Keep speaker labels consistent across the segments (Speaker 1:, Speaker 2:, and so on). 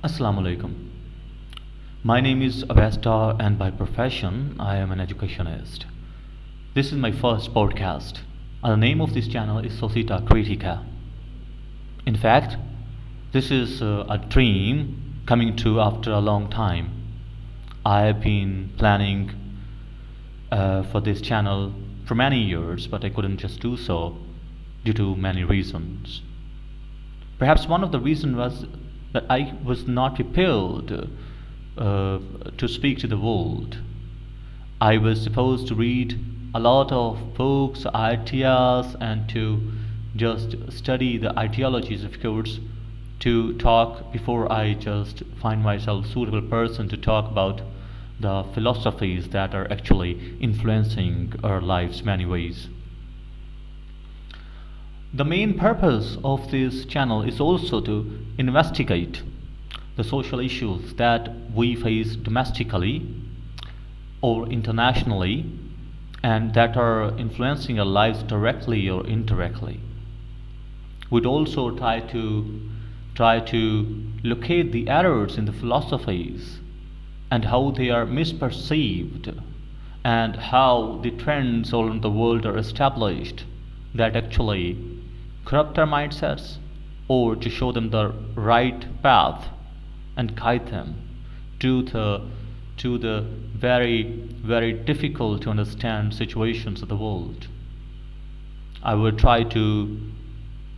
Speaker 1: Assalamu alaikum. My name is Awais Dar, and by profession I am an educationist. This is my first podcast, and the name of this channel is Societa Critica. In fact, this is a dream coming true after a long time. I have been planning for this channel for many years, but I couldn't just do so due to many reasons. Perhaps one of the reasons was that I was not prepared to speak to the world. I was supposed to read a lot of books, ideas, and to just study the ideologies, of course, to talk before I just find myself suitable person to talk about the philosophies that are actually influencing our lives many ways. The main purpose of this channel is also to investigate the social issues that we face domestically or internationally and that are influencing our lives directly or indirectly. We'd also try to locate the errors in the philosophies and how they are misperceived and how the trends all around the world are established that actually corrupt our mindsets, or to show them the right path and guide them to the very difficult to understand situations of the world. I will try to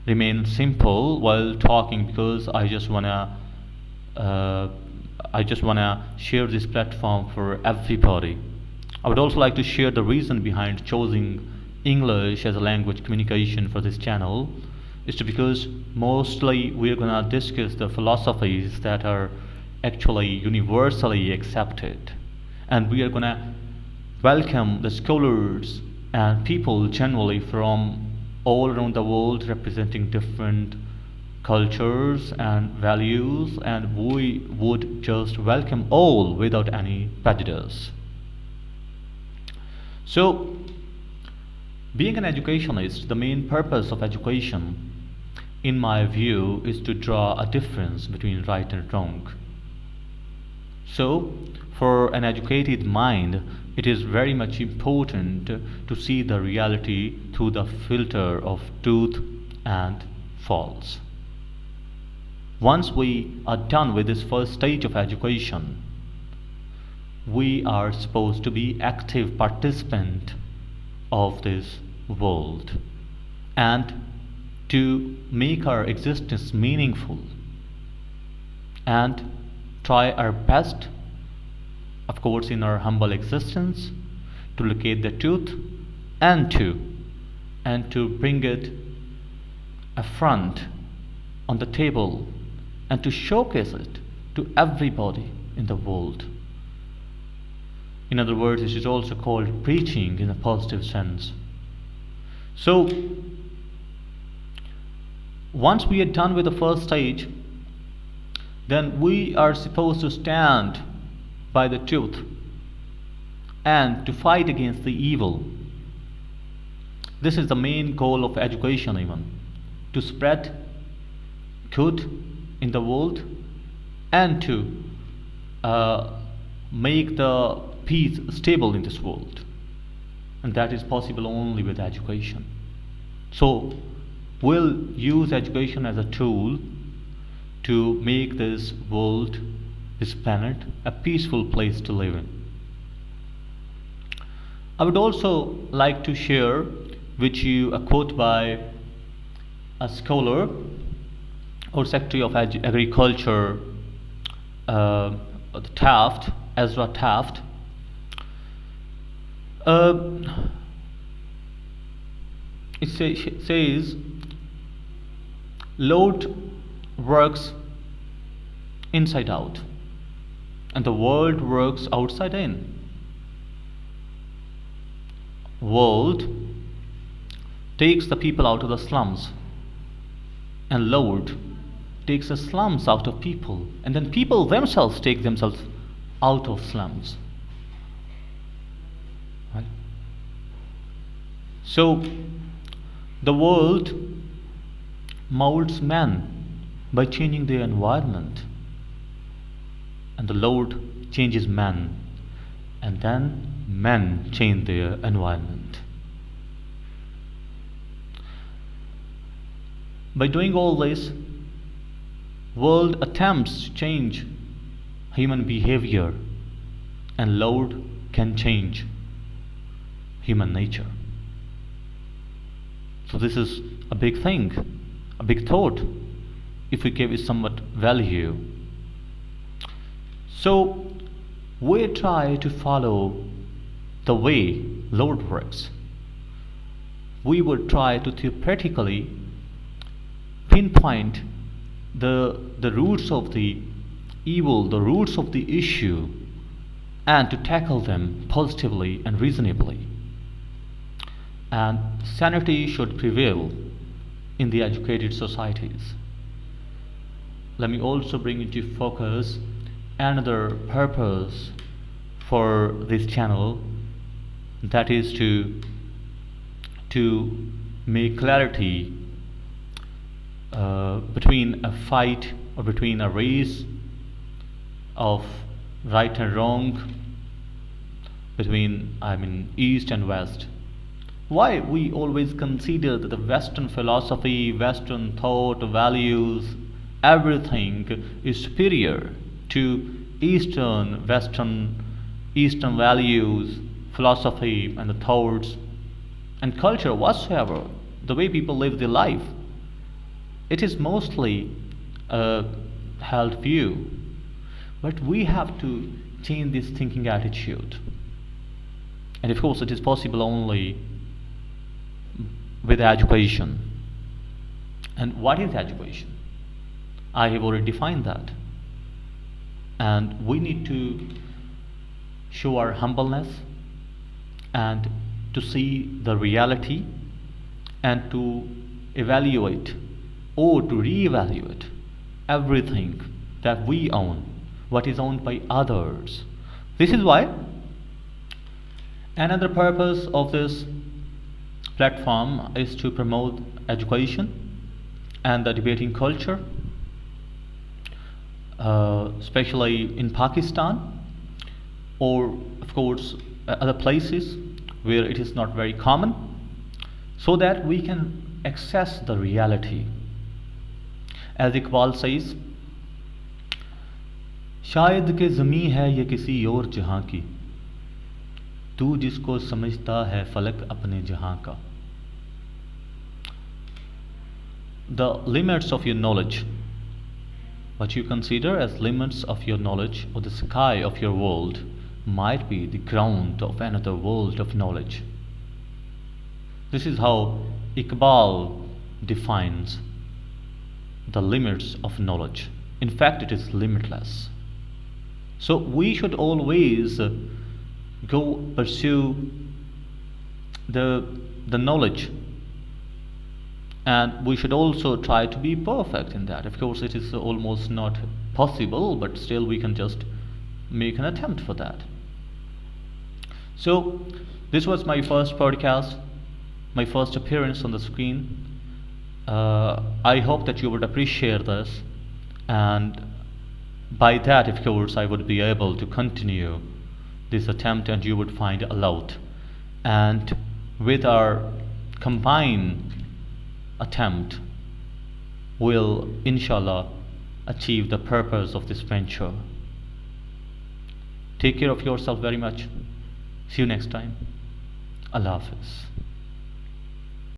Speaker 1: remain simple while talking because I just wanna share this platform for everybody. I would also like to share the reason behind choosing English as a language communication for this channel is because mostly we're gonna discuss the philosophies that are actually universally accepted, and we are gonna welcome the scholars and people generally from all around the world representing different cultures and values, and we would just welcome all without any prejudice. So, being an educationist, the main purpose of education, in my view, is to draw a difference between right and wrong. So, for an educated mind, it is very much important to see the reality through the filter of truth and false. Once we are done with this first stage of education, we are supposed to be active participant of this world and to make our existence meaningful and try our best, of course in our humble existence, to locate the truth and to bring it a front on the table and to showcase it to everybody in the world. In other words, this is also called preaching in a positive sense. So, once we are done with the first stage, then we are supposed to stand by the truth and to fight against the evil. This is the main goal of education, even to spread good in the world and to make the peace stable in this world, and that is possible only with education. So we'll use education as a tool to make this world, this planet, a peaceful place to live in. I would also like to share with you a quote by a scholar or Secretary of Agriculture, Taft, Ezra Taft. It says, Lord works inside out and the world works outside in. World takes the people out of the slums, and Lord takes the slums out of people, and then people themselves take themselves out of slums. Right? So the world molds men by changing their environment. and the Lord changes man, and then men change their environment. By doing all this, world attempts to change human behavior, and Lord can change human nature. So this is a big thing, a big thought, if we give it somewhat value. So we try to follow the way Lord works. We would try to theoretically pinpoint the roots of the evil, the roots of the issue, and to tackle them positively and reasonably. And sanity should prevail in the educated societies. Let me also bring into focus another purpose for this channel, that is to make clarity between a fight, or between a race of right and wrong, between East and West. Why we always consider that the Western philosophy, Western thought, values, everything is superior to Eastern values, philosophy, and the thoughts and culture whatsoever, the way people live their life. It is mostly a held view, but we have to change this thinking attitude. And of course, it is possible only with education. And what is education? I have already defined that. And we need to show our humbleness and to see the reality and to evaluate or to reevaluate everything that we own, what is owned by others. This is why another purpose of this platform is to promote education and the debating culture, especially in Pakistan, or of course other places where it is not very common, so that we can access the reality. As Iqbal says, शायद के ज़मीं है ये किसी और जहाँ की, तू जिसको समझता है फलक अपने जहाँ का. The limits of your knowledge, what you consider as limits of your knowledge or the sky of your world, might be the ground of another world of knowledge. This is how Iqbal defines the limits of knowledge. In fact, it is limitless. So we should always go pursue the knowledge, and we should also try to be perfect in that. Of course, it is almost not possible, but still we can just make an attempt for that. So this was my first podcast, my first appearance on the screen. I hope that you would appreciate this, and by that, of course, I would be able to continue this attempt, and you would find a lot. And with our combined attempt, we'll inshallah achieve the purpose of this venture. Take care of yourself very much. See you next time. Allah Hafiz.